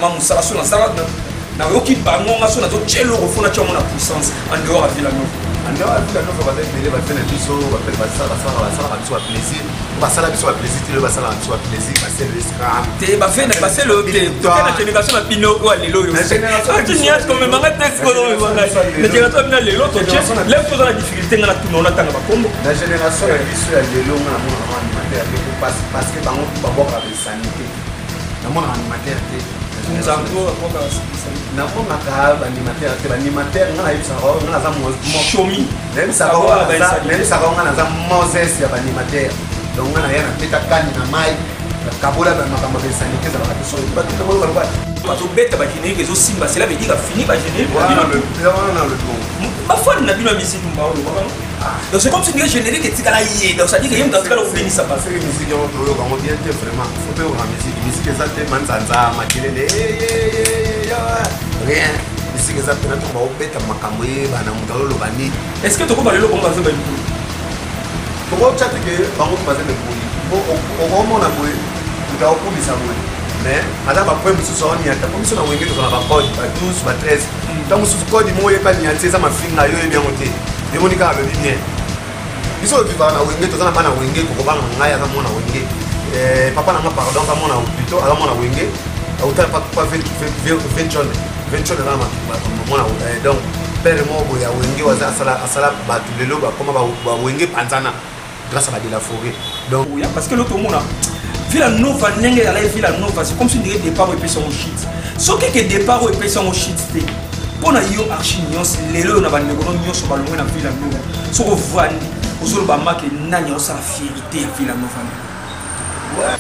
musala so na sala na yoki bango ngaso na to chelo ko fona chamo na puissance en dehors de la Nova. En dehors de la Nova va être belé va faire un biso va faire ça va plaisir. Va ça la biso va plaisir, tu va ça la biso va plaisir, va c'est le scram. Te va faire passer le la génération na pino ou lelo yo. Tu n'y as comme manga texte ko do manga. La génération na lelo to che, lève to la difficulté na tout na tanga ba kombo. La génération na biso ya lelo na mon animateur parce que bango ba boka de sanité. Na mon animateur te nous avons na mon animateur te animateur na yebisa ko na za mo chomi même ça va na za Moses ya animateur donc na yana peta kani na mai kabola na makambo ya sanité za ba so ba tout le monde ba to beta ba générique ezo simba cela veut dire fini ba générique ba fois na bino musique mba o donc c'est comme si le générique est tigala yé donc ça dit que yem dans ce cas là on ça passe musique on doit quand on vient vraiment faut pas la musique ça te manzanza makelele rien musique ça te na to ba obeta makambo ye bana mutalo lo bani est-ce que to ko ba lelo ko ba zo ba ni to ko chat que bango to ba ze le boli o mona boy to ko bisa boy mais ada ba point musu so ni ata comme so na wenge to na ba code ba 12 ba 13 donc musu code mo ye ba ni ate za mafinga yo e bien ote et on dit que le bien ils sont vivants na wenge to za na bana wenge ko ba ngaya za mona wenge papa na ma pardon za mona plutôt ala mona wenge autant pas 20 na ma mona donc père mo bo ya wenge wa za asala ba tulelo ba koma ba wenge panzana grâce à la de la forêt donc parce que l'autre monde Villa Nova nenge la Villa Nova c'est comme si on dirait départ et puis son shit so que départ et puis son shit té pona yo archinios lelo na bande ko nyonso balongo na Villa Nova so ko vandi ozolo ba marque nanya osa la fierté ya Villa Nova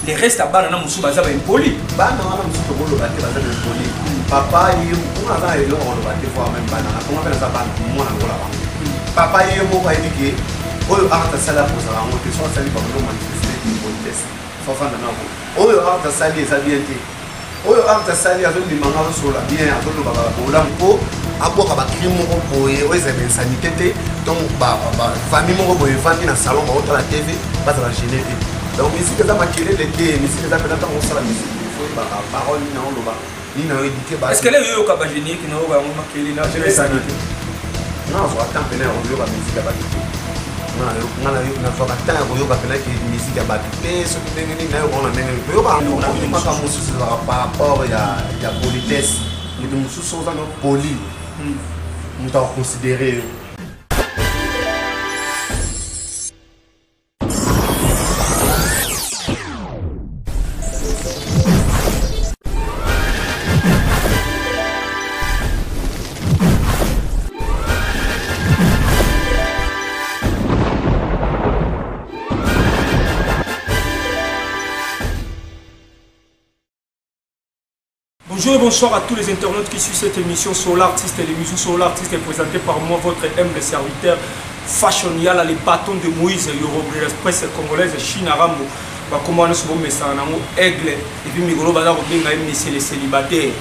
les restes à bana na musu baza ba impoli bana wana musu to bolo ba te baza ba impoli papa yo kuna za elo on ba te fois même bana na ko ngapela za bana mona ngola ba papa yo mo ba edike oyo arta sala pour ça on te so sali ba no manifester une politesse fofana nako oyo arta sali eza bien te oyo arta sali azo di manga so la bien azo lo ba bola mpo aboka ba crime moko boye oyo eza insanité te donc ba famille moko boye vandi na salon ba otala TV ba za gêner te donc musique eza makelele te musique eza pena tango sala musique faut ba parole na lo ba ni na éduquer ba est-ce que les yo ka ba gêner ki na o ba makelele na gêner sanité non so attend pena o yo ba musique ba na foka tanga koyoka pena ke musique ya bato pe soki ndenge nini nayo kona ndenge koyoka mosusu ezalaka par rapport ya politesse moto mosusu oza no poli moto akoconsidere yo Bonjour et bonsoir à tous les internautes qui suivent cette émission Solar Artiste. L'émission Solar Artiste est présentée par moi, votre humble serviteur Fashion Yala, les bâtons de Moïse, Yoruba, presse congolaise, Chine, Rambo, comment on se met ça en aigle, et puis Migolo Bada, les célibataires.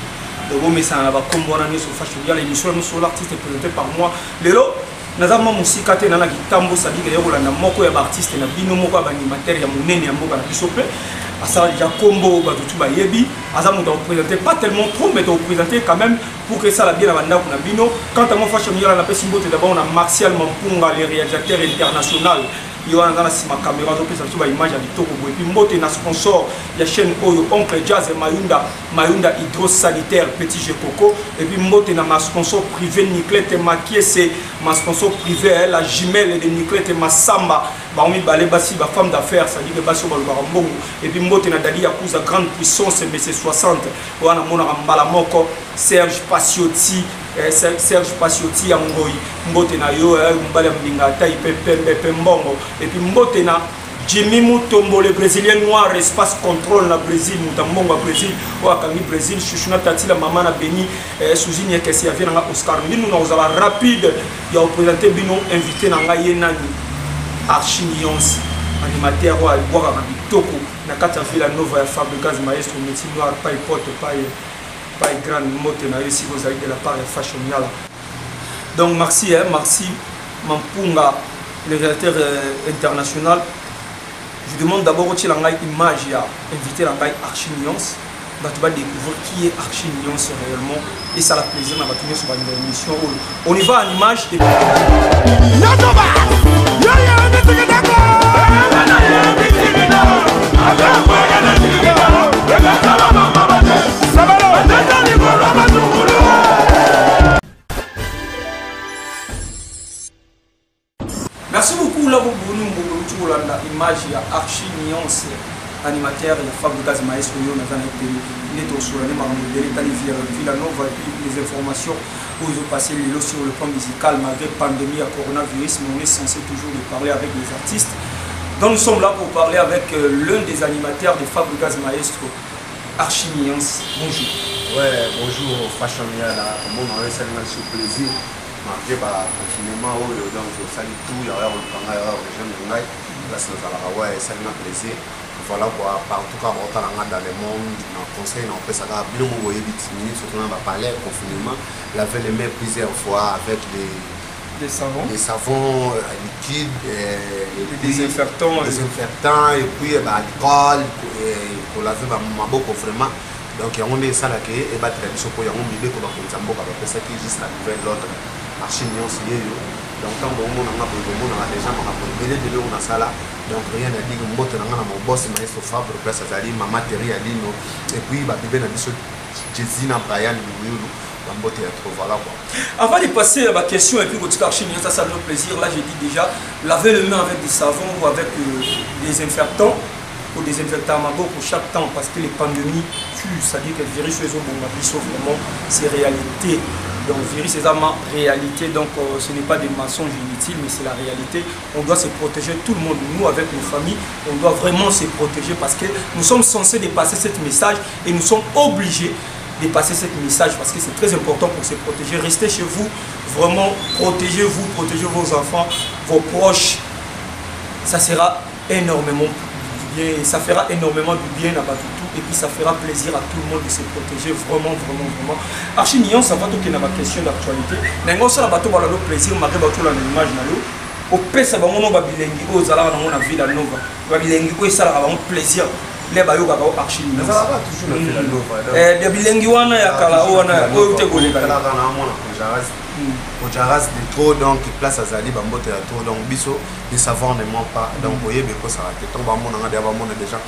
Donc, on met ça en comme on a mis sur Fashion Yala, l'émission Solar Artiste est présentée par moi. Lélo, nazama musikate na kitambo sadika yola na moko ya artiste na bino moko ya animateur ya monene ya moko na bisope asa ya kombo ba tutu ba yebi asa muta représenter pas tellement trop mais de représenter quand même pour que ça la bien banda kuna bino quant à mon Fashion Yala na pesi mbote d'abord on a Martial Mampunga le réalisateur international il y a une caméra donc ça une image à Vitoko et puis mbote na sponsor la chaîne Oyo Oncle Jazz et Mayunda Hydro Sanitaire Petit G Coco et puis mbote na ma sponsor privé Niclette Makie c'est ma sponsor privé la jumelle de Niclette Massamba ba mi balé basi ba femme d'affaires ça dit que baso ba mbongo et puis mbote na Dali Yakuza grande puissance MC 60 wana mona mbala moko Serge Pacioti Serge Pacioti ya ngoi mbote na yo mbala mbinga tai pepe mbongo et puis mbote na Jimmy Mutombo le brésilien noir espace contrôle na Brésil mutambo Brésil ou akangi Brésil chuchuna tatila mama na Beni Suzini ekesi ya vina Oscar bino na ozala rapide ya représenter bino invité na ngai nani Archinions animateur wa boka na bitoko na kati ya Villa Nova ya Fabricaz maestro métier noir pas pote pas grande moto na ici vous avez de la part de Fashion Yala. Donc merci merci Mampunga le réalisateur international. Je demande d'abord au Tilangay image à inviter la Archinions tu vas découvrir qui est Archi Nuance réellement et ça a plaisir dans votre émission. On y va en image et merci beaucoup là vous l'image il y a Archi Nuance animateur et Fabregas Maestro on a Villanova et puis les informations où ils ont passé les lots sur le plan musical malgré la pandémie à coronavirus, mais on est censé toujours de parler avec les artistes. Donc nous sommes là pour parler avec l'un des animateurs de Fabregas Maestro, Archi Nuance. Bonjour. Ouais, bonjour Fashion Yala, mon nom est Salman sur plaisir. Malgré le confinement, donc je salue tout, il y aura le Kanga, il y aura le jeune Lungai, là c'est ouais, Salman plaisir. Voilà quoi, partout quand on dans le monde, dans le conseil, on peut savoir bien où il y a 10 minutes, surtout dans le palais, confinement, laver les mains plusieurs fois avec des savons liquides, les désinfectants, et puis l'alcool, pour laver ma boque vraiment. Donc il y a un ça là qui est tradition pour y a un milieu pour la Zambo, ça qui est juste la nouvelle l'autre Archi Nuance. Donc tant que on a des gens qui ont belé de l'eau dans ça là. Donc rien à dire, mon boss Maestro Fabre, place à ma matériel et puis bah bébé n'a dit Jezina Brian voilà quoi. Avant de passer à ma question et puis votre Archi Nuance, ça me fait plaisir. Là j'ai dit déjà laver les mains avec des savons ou avec des désinfectants ou désinfectants à ma boque pour chaque temps parce que les pandémies tuent, c'est-à-dire que le virus est vraiment c'est réalité. Donc virus c'est ma réalité, donc ce n'est pas des mensonges inutiles mais c'est la réalité. On doit se protéger tout le monde, nous avec nos familles, on doit vraiment se protéger parce que nous sommes censés dépasser ce message et nous sommes obligés de passer ce message parce que c'est très important pour se protéger. Restez chez vous, vraiment protégez-vous, protégez vos enfants, vos proches, ça sera énormément bien, ça fera énormément du bien à Batutu et puis ça fera plaisir à tout le monde de se protéger vraiment. Archi Nuance, ça va toquer dans ma question d'actualité. N'engo ça bateau va le plaisir malgré bateau la image na lo. Au pesa ba mono ba bilengi o zala na mona Villanova. Ba bilengi ko ça la ba plaisir. Les bayo ka ba Archi Nuance. Ça va toujours la Villanova. Bien bilengi wana ya kala wana o te goleka. Là na mona au Jaras de trop donc place à Zali Bambote à trop donc biso les savants ne mentent pas donc voyez bien que ça a été tombe à mon déjà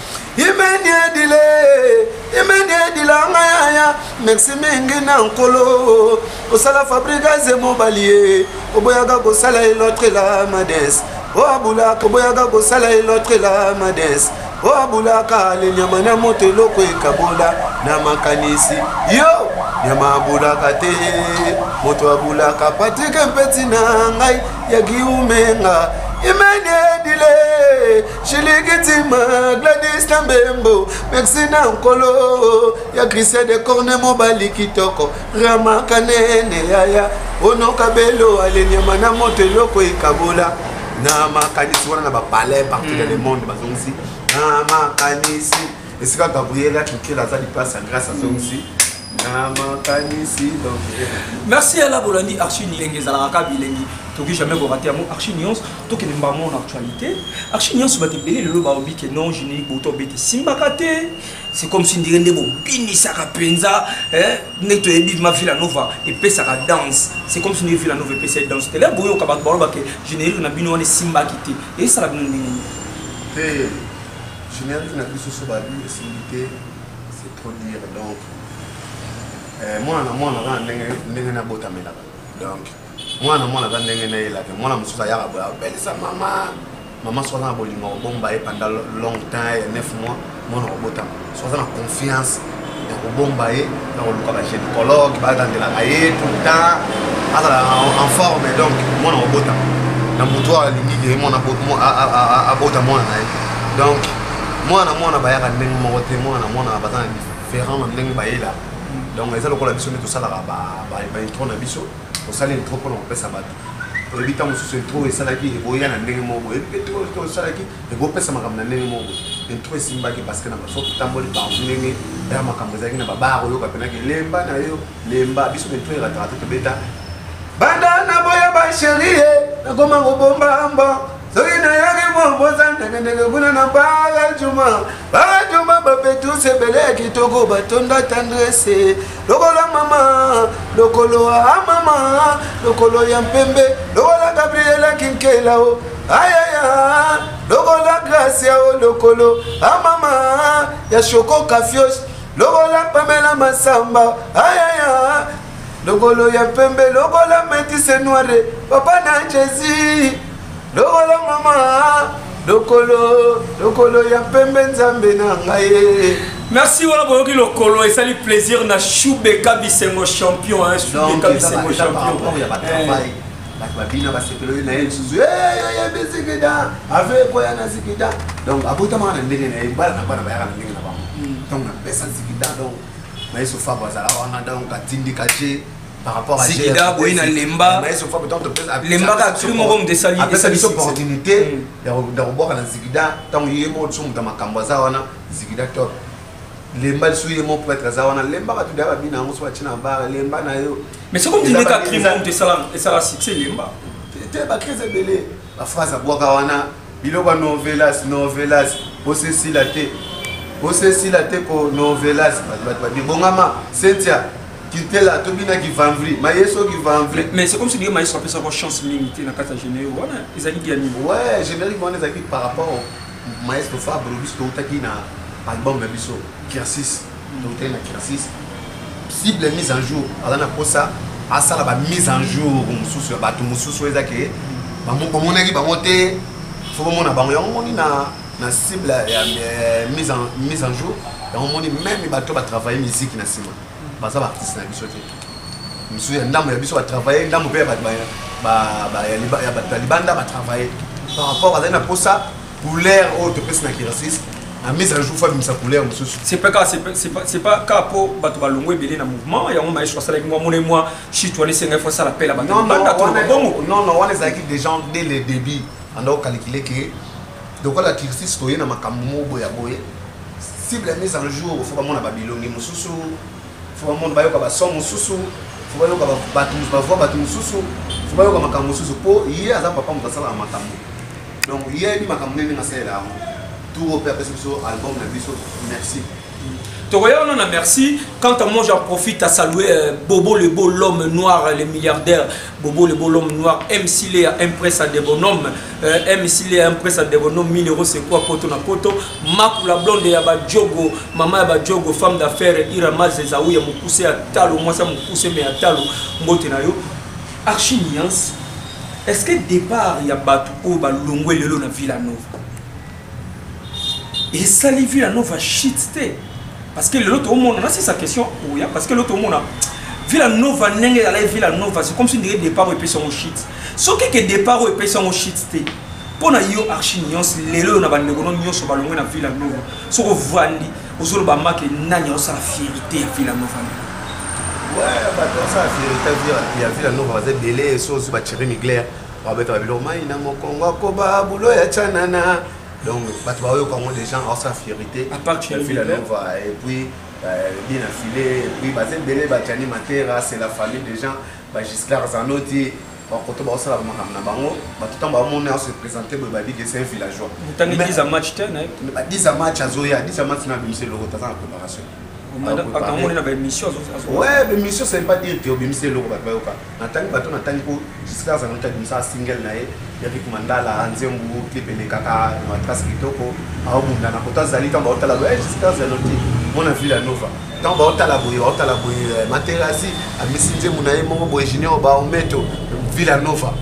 merci mengena nkolo au sala Fabregas Mobalier au boyaga ko sala l'autre la mades au abula ko boyaga ko sala l'autre la mades o abulaka le nyama na motelo ko ekabola na makanisi yo nyama abulaka te moto abulaka patike mpeti na ngai ya giumenga imene dile shiligitima Gladys Tambembo merci na nkolo ya Christian de Corne Mobali kitoko rama kanene yaya ono kabelo ale nyama na motelo ko ekabola na makanisi wana na ba palais partout dans le monde bazonzi Namakanisi. Et c'est quand Gabriel a cliqué la salle passe grâce à son aussi. Namakanisi. Merci à la Bolandi Archi Nuance. Tu jamais raté Archi Nuance. Tu es en actualité. Archi Nuance va te bénir le baobi que non générique pour tomber Simbakate. C'est comme si on dirait bini saka penza. Neto ebi ma Villanova et pe saka danse. C'est comme si on Villanova et pe cette danse. T'es là boyo kabat baloba que générique na bino on Simbakite. Et ça la bino ndini. Général n'a plus ce balu c'est trop dire donc moi on a n'engena botamela donc moi on a n'engena ela que moi na mususa ya ba belle sa maman soit na bolingo bomba pendant longtemps 9 mois moi na botam soit na confiance na bomba na luka ba gynécologue ba dans la tout le temps en forme donc moi na botam na muto alingi moi na botam moi na donc moi na bayaka ndenge moko te moi na baza différent ndenge bayela donc eza lokola biso nde tosalaka baintro na biso tosala intro mpona kopesa bato oyebi ntango mosusu intro esalaki eboya na ndenge moko oyebi tosalaki ebopesa makambo na ndenge moko intro esimbaki parce na baso totamboli bantu ndenge ya makambo ezalaki na babare oyoka penaki lemba na yo lemba biso intro erataka te tobeta banda na boya basherie nakoma kobomba mbo soki nayaki mon bosan de buna na baga juma bape tous ebele kitoko batonda tendresse lokola mama lokolo a mama lokolo ya mpembe lokola Gabriela Kinkela o ayaya lokola Gracia o lokolo a mama ya Shoko Kafios lokola Pamela Masamba ayaya lokolo ya pembe lokola Métis Noire papa na Jésus lokola mama lokolo ya pembe nzambe na ngai. Merci wala boyoki lokolo et ça lui plaisir na Choubeka Bisengo champion hein Choubeka Bisengo champion. Ya ba travail ba bina ba sepelo na yel suzu ya bezigida avec quoi na zigida donc abota mana ndenge na bala na bana ba ya na ndenge na ba donc na pesa zigida donc mais so fa bazala on a donc atindi kache par rapport à Zigida boina lemba mais so fa peut-être lemba ka trimo comme de sali et ça une opportunité de revoir na zigida tant yemo tsumu dans makambo za wana zigida top lemba suye mo peut être za wana lemba ka tu daba bina ngo so china ba lemba na yo mais c'est comme dire ka trimo de salam et ça la succès lemba te ba crise belé la phrase boka wana biloba novelas osesi la te ko novelas ba di bongama Cynthia Kitela tobina ki vanvri mayeso ki vanvri mais c'est comme si dire mayeso appelle ça une chance limitée na kata généraux wana ezali gagné ouais générique wana ezali par rapport au maestro Fabre biso utaki na album na biso Kirsis utaki na Kirsis cible mise en jour alana posa asala ba mise en jour mususu bato mususu ezaki bamonaki bango te faut mona bango yango moni na cible ya mise en jour yango moni même bato ba travailler musique na sima baza ba artiste na biso te mususu ya ndambo ya biso ba travailler ndambo pe ya libanda ba travailler par rapport à na posa couleur autre pese na Kirsis la mise en jour fa bimisa couleur mususu c'est pas capo bato balongo ebele na mouvement yango maestro sala ki moi chitwane senga fois ça l'appel à bato non on ezaki des gens dès le début on a calculé que donc la Kirsis toye na makambo boya boye cible la mise en jour faut pas mona babilongi mususu faut pas mona bayoka ba son mususu faut pas yoka bato mususu faut pas yoka makambo mususu po yé aza papa mukasala makambo donc yé ni makambo nene ngasela tout au père album na biso merci. Toroya on a merci. Quant à moi j'en profite à saluer Bobo le beau l'homme noir le milliardaire Bobo le beau l'homme noir MC Léa impresse à des bonhommes MC Léa impresse à des bonhommes 1000 € c'est quoi poto na poto Maku la blonde ya ba Djogo maman ya ba Djogo femme d'affaires Irama Zezaou ya mukuse ya talo moi ça mukuse mais ya talo mbote na yo Archi Nuance. Est-ce que départ ya batu o ba longwe lelo na Villanova et ça les Villanova shitté parce que l'autre monde c'est sa question oui parce que l'autre monde Villanova nenge la Villanova c'est comme si on départ et puis son shit ce qui est départ et puis son shit pour na yo Archi Nuance lelo na ba negono nyonso ba longwe na Villanova so ko vandi ozolo ba make nanya o sa fierté ya Villanova ouais ba to sa fierté ya Villanova va belé so ba tirer migler ba beta ba mai na mokongo ko ba bulo ya chanana. Donc, des gens ont sa fierté à part Villanova et puis bien affilé et puis Belé Batiani Matera c'est la famille des gens Giscard Zanotti quand on va se présenter c'est un villageois. Vous avez 10 à match 10 à match à Zoya 10 à match na bimisi loko taza en préparation. Ouais, mais mission c'est pas dire que bimisi loko ba yoka. Natani bato natani ko Giscard Zanotti bimisa single na ye Eric Mandala Nzembu clip les kaka na trace kitoko a obunda na kota zali tamba otala ba Giscard Zanotti mona Villanova tamba otala boye Materasi a misinze munaye mongo boye junior ba ometo Villanova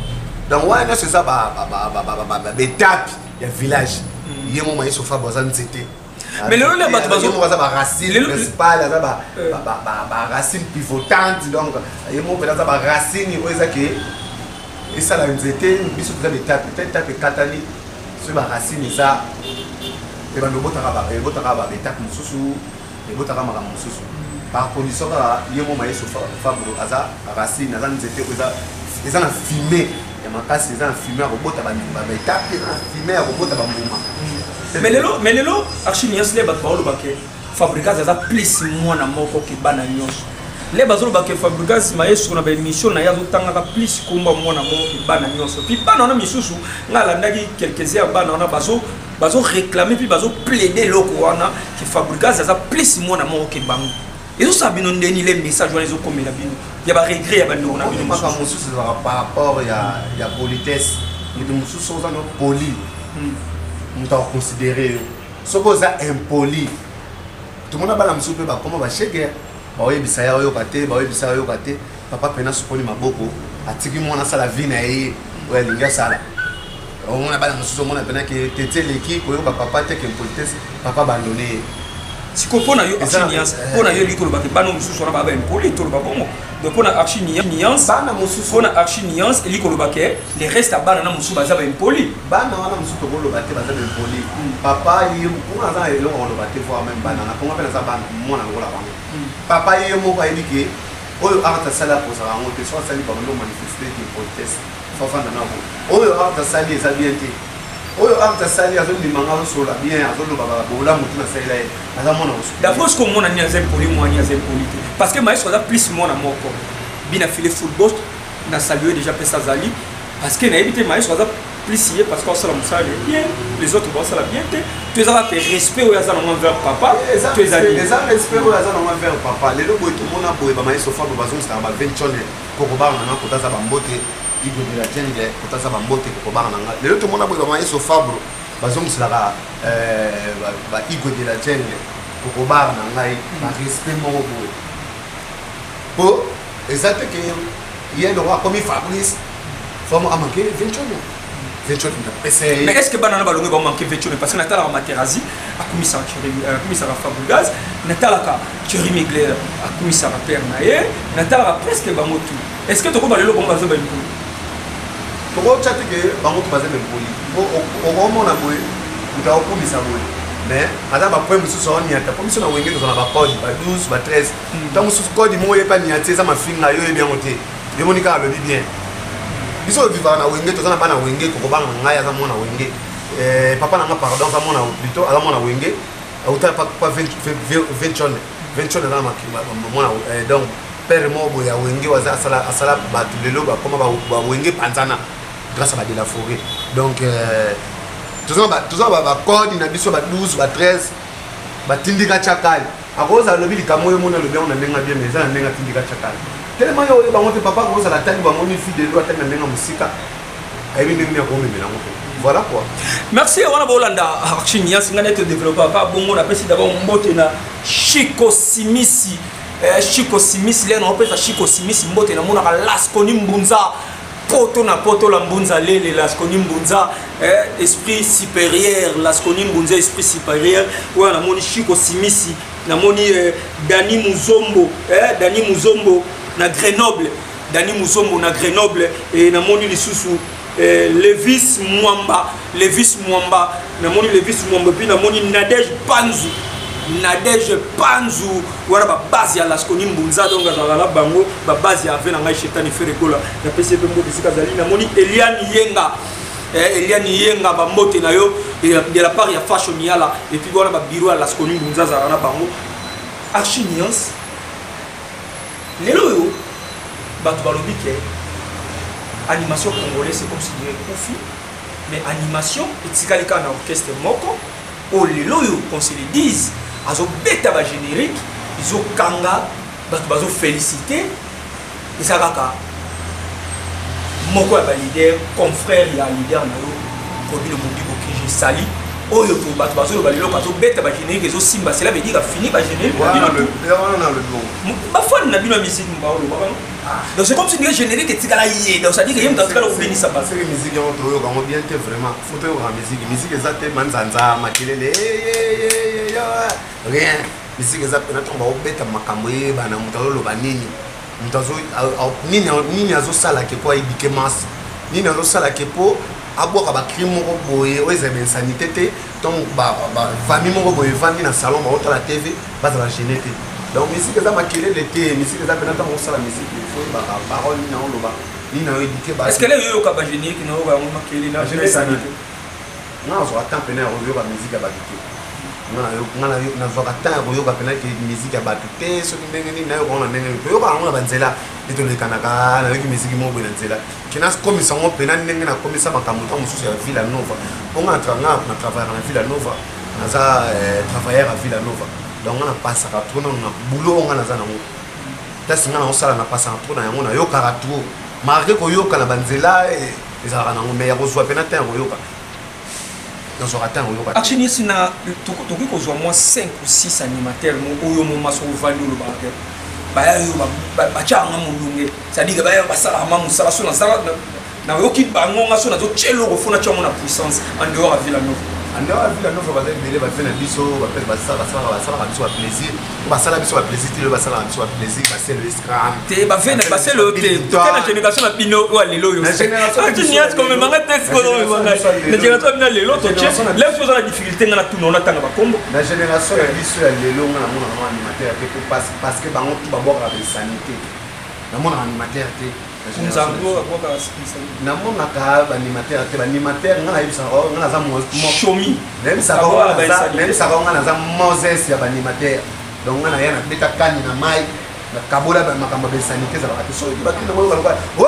donc ouais c'est ça étape il y a village il y a moment ils Fabre nzete mais le là ba racine principale ba racine pivotante donc il y a moment ba racine oezaki et ça la nzete biso za étape peut-être katani sur ba racine ça et ba botaka ba étape mususu et botaka maka mususu par condition il y a moment ils Fabre aza racine aza nzete oza ils ont filmé et ma casse ils ont filmé à robot à étape ils ont filmé à robot à mouvement mais lelo Archi Nuance les battre le baquet fabriquer ça plus moi na moko ki bana nyonso les bazolo baké Fabregas maestro na ba émission na yazo tangaka plus komba mona mo bana nyonso puis bana na misusu ngala ndaki quelques heures bana na bazo réclamer puis bazo plaider loko wana que Fabregas aza plus mona mo ke bango et ça bino ndeni les messages wana zo komela bino ya ba regret ya bando na bino maka mususu par rapport ya politesse mutu mususu oza no poli mutu a considérer soko za impoli tout le monde a la mususu pe ba comment ba shege baoyebisa ya oyo kate baoyebisa oyo kate papa pena sokoni maboko atiki mwana sala vie na ye oyo alingi asala omona bana mosusu omona pena ke tete leki koyoka papa te ke politesse papa abandone ye sikopona yo archiniance pona yo likolo bake bana mosusu wana baba impoli toloba bongo donc pona archiniance bana mosusu pona archiniance likolo bake les reste bana na mosusu baza ba impoli bana wana mosusu tokoloba te baza ba impoli papa ye mpona aza eloko koloba te fois même bana na kongo mpe naza bana mwana lokola bango papa ye moko ayebi ke oyo arte asali akozala yango te so asali bamando manifeste ke politesse fafanda nango oyo arte asali eza bien te oyo arte asali azondimanga azosola bien azoloba babola motu nasalila ye aza mwana kosu d'abord ce komona ni aza impoli mwani aza impoli te parce que maestro aza plus mwana moko bina file football na salue déjà mpe azali parce que nayebi te maestro aza plus ye parce qu'osala mosala bien les autres basala bien te tu ezala pe respect oyo aza nango envers papa tu ezali eza respect oyo aza nango envers papa lelo boye tomona boye bamaestro fabo bazomisaka bavenchone kokobanga nanga kota aza bambote Igwe de la jungle kota aza bambote kokobanga nanga lelo tomona boye bamaestro fabo bazomiselaka Igwe de la jungle kokobanga na ngai barespect moko boye po eza te ke ye loko akomi Fabrice famo amanke venchone mais est-ce que banana balongo ba manquer Vetchone parce que natala Materazzi a commis à Fabregas natala ka Thierry Mugler a commis à père nae natala presque ba motu est-ce que to ko ba lelo bomba zo ba mpo to chate ke ba motu ba ze mboli o mona boye uta okumisa boye mais ada ba point mususu on yata comme si na wenge to na ba code ba 12 ba 13 tant mususu code mo ye pa ni ate za mafinga yo e bien ote de monika le bien biso vivant na wenge tozana bana wenge kokobanga ngai aza mwana wenge papa nanga pardon aza mwana plutôt aza mwana wenge auta pas venchone na mwana donc père mobo ya wenge waza asala batu lelo ba koma ba wenge panzana grâce à ba de la forêt donc tozana ba code na biso ba 12 ba 13 ba tindika chakali akoza lobi likamoyo mona lobi on na ndenga bien mais za ndenga tindika chakali tellement yo ba monte papa ko la tali ba moni fille de loi tali na musika ayebi ndenge ya ko memela ngo voilà quoi merci wana bolanda archiniance ngana te développer pas bongo na pesi d'abord mbote na Chico Simisi le no pesa Chico Simisi mbote na mona ka Laskoni Mbunza poto na poto la Mbunza lele Laskoni Mbunza esprit supérieur Laskoni Mbunza esprit supérieur wana moni Chico Simisi na moni Dani Muzombo na Grenoble Dani Muzombo na Grenoble et na moni lisusu Levis Mwamba na moni Levis Mwamba puis na moni Nadège Panzu wala ba base ya Laskoni Mbunza donc azala bango ba base ya vena ngai chetani ferekola na PCP mbo bisika zali na moni Eliane Yenga ba mbote na yo de la part ya Fashion Yala et puis wala ba bureau ya Laskoni Mbunza zala bango archiniance lelo yo bato balobi ke animation congolaise c'est considéré profit mais animation etikali ka na orchestre moko o lelo yo qu'on se le dise azo beta ba générique izo kanga bato bazo féliciter esakaka moko ya ba leader confrère ya leader na yo Kobilo Modibo que je salue oyo to bato bazo ba lelo bazo beta ba générique ezo simba cela veut dire fini ba générique ba fan na bino musique mbao donc c'est comme si le générique était là hier donc ça dit que yem dans ce cas là vous venez ça passe c'est musique on to yo quand bien te vraiment faut te la musique exacte manzanza makelele rien musique exacte na tomba obeta makambo ye bana mutalo ba nini mutazo nini azo sala ke kwa ibike mas nini azo sala ke po aboka ba crime moko boye oza ben sanité te donc ba famille moko boye vandi na salon ba otala TV ba za génété donc musique ça makelele te musique ça penata mo sala musique il faut ba parole ni na loba ni na éduquer ba est-ce que les yo ka ba génique no ba mo makelele na sanité non on attend peine à revoir la musique à ba éduquer na vakatan koyoka pena ke musique ya bato te soki ndenge nini nayo kona ndenge koyoka yango na banzela etolekanaka nayoki musique moko na nzela kina komisa ngo pena ndenge na komisa makambo ta mosusu ya Villa Nova onga na travailler na Villa Nova naza travailleur à Villa Nova donc on a passé à trop na boulot on a naza nango tasi nga na osala na passé à trop na yango na yokaka trop marqué koyoka na banzela ezalaka nango mais ya kozwa pena te ya koyoka Action ici na toki kozwa moins 5 ou 6 animateurs oyo mo maso vandi lo ba ba yo ba changa mulunge c'est-à-dire que ba yo basala ma musala so na sala na yoki bango ngaso na zo chelo ko fona chamo na puissance en dehors à Villa Nova en dehors à Villa Nova ba bele ba fena biso ba pe ba sala biso ba plaisir ba sala biso ba plaisir te ba sala biso ba plaisir ba c'est le scram te ba fena ba c'est le te to la génération na pino wa lelo yo c'est tu nias comme manga test ko do manga na génération na lelo to che les choses la difficulté na tout on atanga ba kombo la génération ya biso ya lelo na mona na animateur te parce que bango tout ba boka ba sanité na mona animateur te namonaka baanimateur te baanimateur nga nayebisaka nga naza chomi nayebisaka nga naza moses ya baanimateur donc nga naya nabeta kani na mai nakabola makambo ya besanité ezalaka te soki bakindamoyokaluka o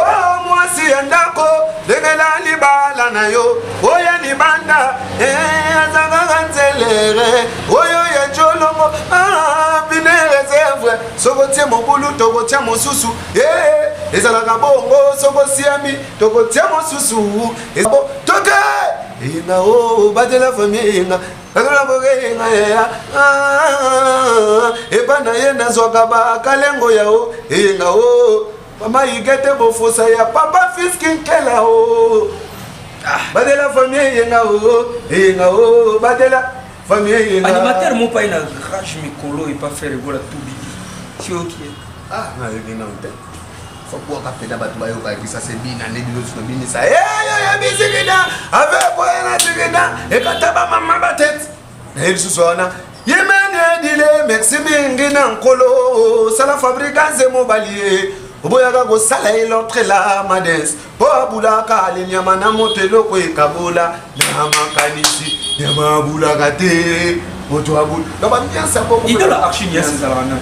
mwasi ya ndako ndengela libala na yo oyo libanda azakaka nzelere oyo ya jolongo bine reserve sokotie mobulu tokotia mosusu ezalaka bongo sokosiami tokotia mosusu toke inga o batela famille inga akala bogenga ya ebana yenda zwaka kalengo yao inga o mama igete bofosa ya papa fiskinkela o batela famille inga o batela famille inga animateur mo pa ina rage mikolo et pas faire rigola tout bibi si ok na yena onte faut pas peda batu bayo ka kisa se bina ne bilo so bini sa ya bisikida avec quoi na tikida e kataba mama batet na yesu sona yemene dile merci mingi na nkolo sala fabricance mobalier oboyaka ko sala l'autre la mades po abulaka alinyama na motelo ko ekabola na makanisi ya mabula kate moto abul donc bien ça beaucoup idola action yes zalana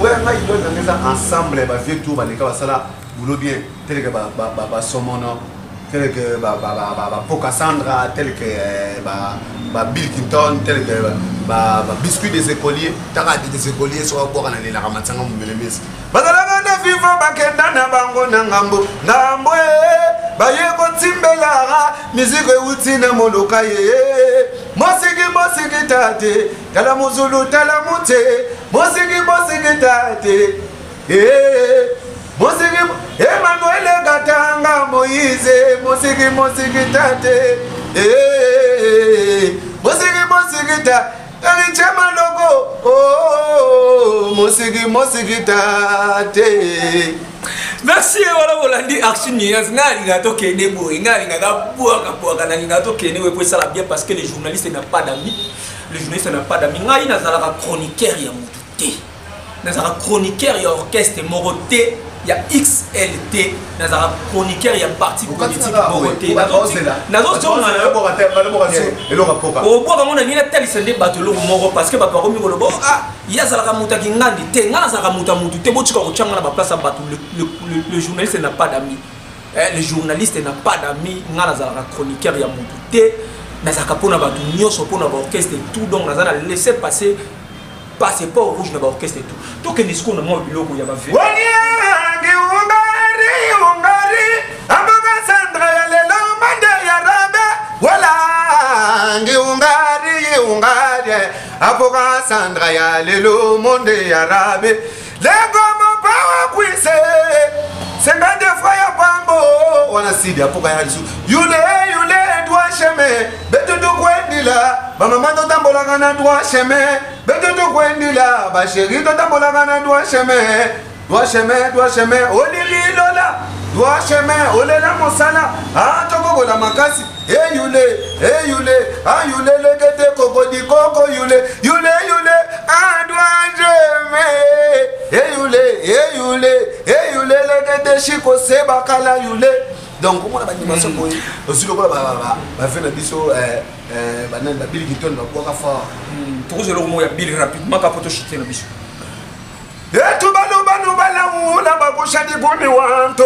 ouais nga idole na ngeza ensemble ba vieux tour baleka basala boulot bien tel que ba somono tel que ba Pocasandra tel que ba Bill Clinton tel que ba biscuit des écoliers taka des écoliers so ko kana lela kamatsanga mu melemesi bazalaka na viva bakenda na bango na ngambo ba ye ko timbela musique uti na moloka ye mosiki tate tala muzulu tala mute mosiki tate mosiki Emmanuel Gatanga Moïse mosiki tate mosiki tate Chama logo oh mosiki tate. Merci voilà Bolandi action nias ngali ngato kene boy ngali ngaka boaka na ngato kene we ça la bien parce que les journalistes n'ont pas d'amis. Le journaliste n'a pas d'amis. Ngai nazala chroniqueur ya mututé. Nazala chroniqueur ya orchestre Moroté. Il y a XLT, dans un chroniqueur, il y a parti politique Moroté. Au bout d'un moment, tel c'est des bateaux Moro parce que papa Romi Golobo, il y a Zalaka Moutaki Nandi, Tenga Zaramuta Moutou, Bochika Ochanga na place à bateau. Le journaliste n'a pas d'amis. Le journaliste n'a pas d'amis. Nala Zalaka chroniqueur, il y a Moutou. Nazaka Pona Batou, Nyoso Pona Orchestre et tout, donc Nazana laissé passer. Passez pas au rouge dans l'orchestre et tout. Donc, il y a des gens qui ont fait. Wana sidi apoka ya lisu yule droit chemin beto to kwendila ba mama to tambola kana droit chemin beto to kwendila ba chéri to tambola kana droit chemin olili lola droit chemin olela mosala toko la makasi yule legete kokodi koko yule droit chemin yule legete shiko seba kala yule. Donc, comment on a dit ça? Aussi, le ba fait la biso banana Bill Clinton va pouvoir faire trop de l'homme ya Bill rapidement capoto chité na biso etu bano balaula bakushadi kuni wanto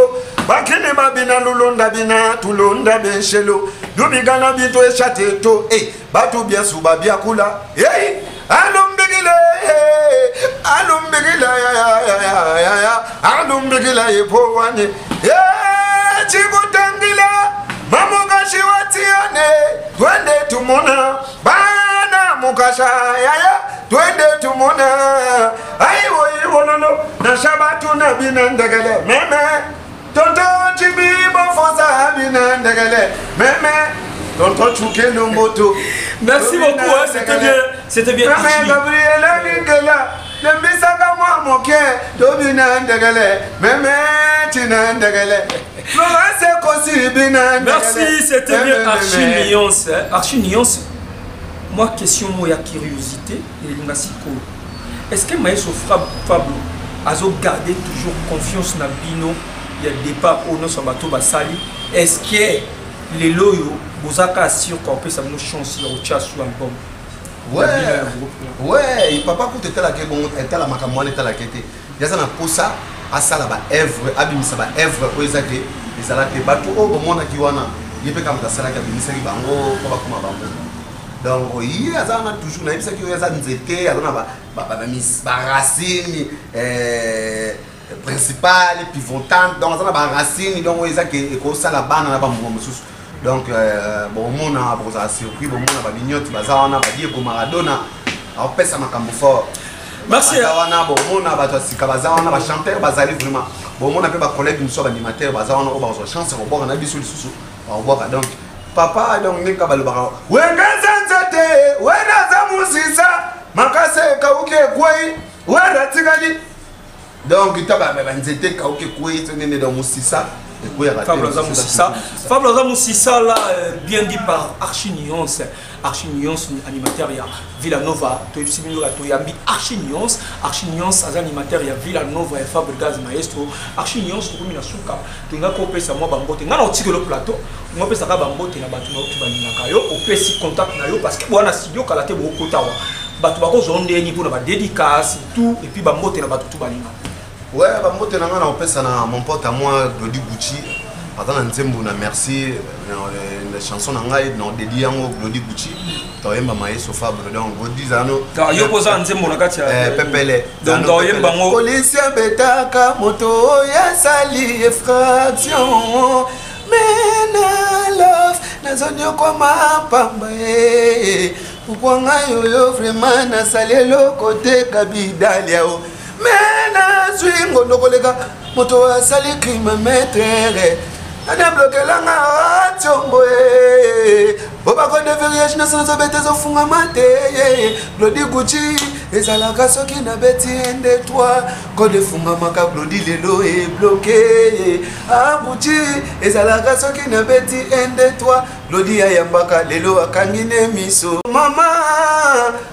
bakini babina lulunda bina tulunda benshelo dubigana bintu eshateto batu biasuba biakula alumbigile alumbigila yepowane chikutangila mamukashi watiane twende tumuna bana mukasha yaya twende tumuna aiwo iwonono na shabatu na binandegele meme tonto chibibo fosa binandegele meme tonto chukelo moto. Merci beaucoup, c'était bien. Meme Gabriela Ningela lembisaka mwa moke dobinandegele meme tinandegele. Merci, c'était bien Archie Nuance. Moi, question, moi, il y a curiosité. Est-ce que Maestro Fablo a gardé toujours confiance dans Bino? Il y a départ au nom de bateau Basali. Est-ce que les loyaux, vous avez sûr qu'on peut savoir nos chances au chat sur l'album? Ouais, il papa pour te la bon, était la macamoine, était la quête. Il y a un posa à ça là-bas, œuvre, abimisa ba œuvre, oezake. Les salades bateau au moment qui wana il peut comme ça la kabinisa bango pour comme bango donc il y a toujours na bisa qui ya nzete alona ba racine principale pivotante donc ça ba racine donc oeza que ko sala bana na ba mususu donc bon mona pour ça surpris bon mona ba vignotte bazana ba Diego Maradona au pesa makambo fort. Merci. Wana bon mona ba to sikabazana ba chanteur bazali vraiment. Bon, on a fait ma collègue, nous sommes animateurs, on a une chance, on a des sous donc papa, donc, n'est pas le baron. Ouais, Gazanzate, ouais, Nazamusisa, Makase, Kauke, Koué, ouais, Ratigali. Donc, il t'a dit Kauke, Koué, tu n'es dans Moussissa. Fablo Zamoussissa, là, bien dit par Archie Nuance. Archie Nuance, animateur, il y a Villanova, il y a Archie Nuance, animateur, il y a Villanova et Fabio Gaz Maestro. Archie Nuance, il y a Souka, il y a Coupé, ça m'a bamboté. Non, on tire le plateau, on peut savoir bamboté, la bateau, on peut s'y contact, parce que moi, on a studio, quand la tête, beaucoup de temps. Bateau, on a niveau de dédicace, tout, et puis bamboté, la bateau, tout balina. Ouais, bamboté, on peut ça, mon pote à moi, Glody Gucci. Attends, on a merci. Les chansons n'ont dédié à Glody Gucci. Tu as Maestro Fablo. Donc, vous dites à nous. Tu as posé un zémo, Pepele. Donc, tu as Police Betaka, moto, Yasali, effraction. Mais love, Nazonio Koma Pamba. Pourquoi yo vraiment na salé le côté Kabidaliao. Mais swingo nokolega, moto, Yasali, crime maître. Ana bloqué la ngatombo boba ko de vériage na sans bête zo funga mate Glody Gucci ezalaka soki na beti ende toi ko de funga maka Glody lelo e bloqué Gucci ezalaka soki na beti ende toi Glody ayambaka lelo akangine miso mama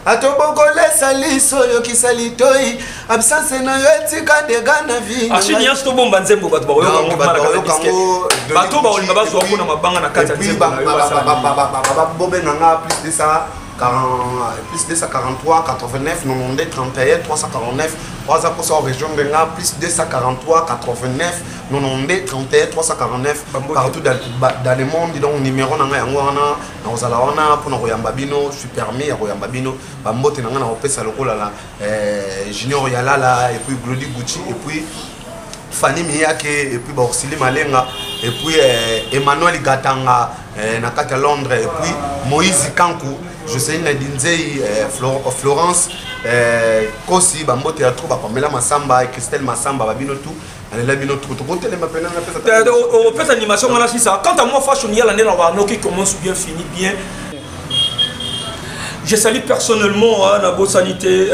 atoboko lesa liso yo kisalitoi absence na yotika de gana vie Archie Nuance to bomba nzembo bato ba yo kango bato ba olinga bazo kuna mabanga na kati ya nzembo bobé nanga plus de ça 43 89 90 31 349 3% en région de Nga plus 243 89 90 31 349 partout dans le monde donc numéro nanga yango wana na ozala wana pour na koyamba bino je suis permis ya koyamba bino bambote nanga na opesa lokola la Junior Yalala et puis Glody Gucci et puis Fanny Miyake et puis Borsili Malenga et puis Emmanuel Gatanga na kati Londres et puis Moïse Kankou Joseline Dinzei Florence Kosi Bambo Théâtre Pamela Massamba et Christelle Massamba Babino tout elle a bino tout on télé m'appelle on fait animation voilà c'est ça quant à moi fashion il y a l'année là qui commence bien fini bien je salue personnellement la bonne sanité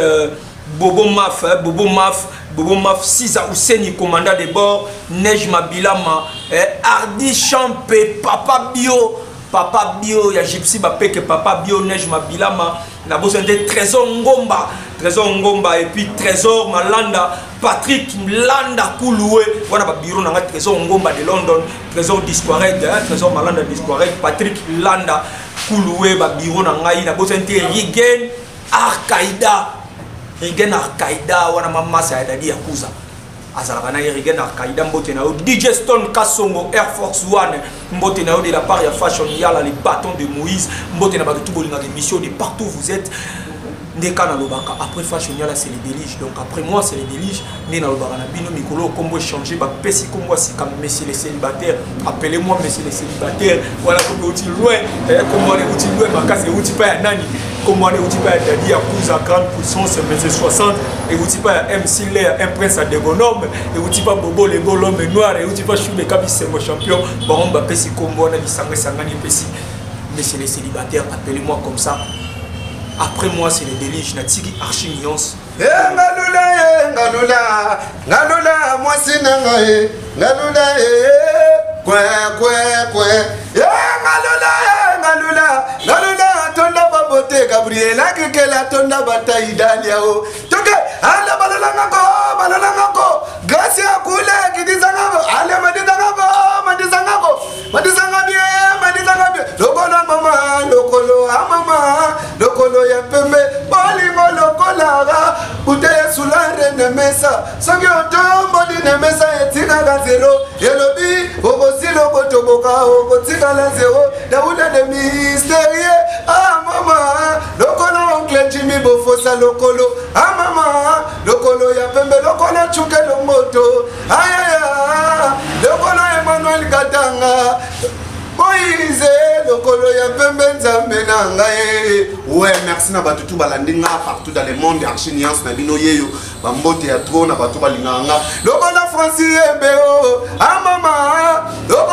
Bobo Maf 6 à Ouseni, commandant de bord, Neige Mabilama, Hardy Champé, Papa Bio, il y a Gypsy Bapeke, Papa Bio, Neige Mabilama, la bosse de Trésor Ngomba, et puis Trésor Malanda, Patrick Landa Kouloué, voilà, Biro n'a Trésor Ngomba de London, Trésor Disquared, Trésor Malanda Disquared, Patrick Landa. Kouloué, Babiro, Nangaï, na Bosente, Rigen, Al-Qaïda. Rigen Al-Qaïda, wana mama sa yadadi Yakuza. Azalakana Rigen Al-Qaïda, Mbotenao, DJ Stone Kassongo, Air Force One, Mbotenao de la part ya Fashion Yala, les bâtons de Moïse, Mbotenao de tout bolinga des missions, de partout où vous êtes. Après Fashion Yala, c'est les déliges. Donc après moi, c'est les déliges. Nena Lobaka na bino mikolo, combo changer, ba pesi combo si comme messieurs les célibataires. Appelez-moi messieurs les célibataires. Voilà comment vous loin, comment on est loin, ma case est pas à nani. Comment on est pas à Dadi à Kouza, grande puissance, messieurs 60. Et vous pas à MC Lair, un prince à Degonome. Et vous pas Bobo, les beaux l'homme noir. Et vous pas Chou, les cabis, c'est mon champion. Baron, ba pesi combo, on a dit Sangani pesi. Messieurs les célibataires, appelez-moi comme ça. Après moi, c'est les déliges, Natigi Archiniance. Ngalula, moi c'est Nangae, Ngalula, Ngalula, tonda babote, Gabriela, Kekela, tonda bataille d'Aliao. Toke, ala balalangako, grâce à Koula, qui disangabo, ala madizangabo, lokolo mama, lokolo mama, lokolo ya pembe, bolingo lokolara, ute sulare nemesa, sangi otombo di nemesa etika ga zero, yelobi, okosi lokotoboka, okotika la zero, dauda de mystérieux, ah mama, lokolo oncle Jimmy Bofosa lokolo, ah mama, lokolo ya pembe, lokolo chuke lomoto, ayaya, lokolo Emmanuel Katanga, Moïse, lokolo ya pembe nzambe na ngai. Ouais, merci na batutu balandinga partout dans le monde, Archiniance na bino yeyo, bambote ya trop na batu balinganga. Lokolo Francis Ebeo, ah mama, lokolo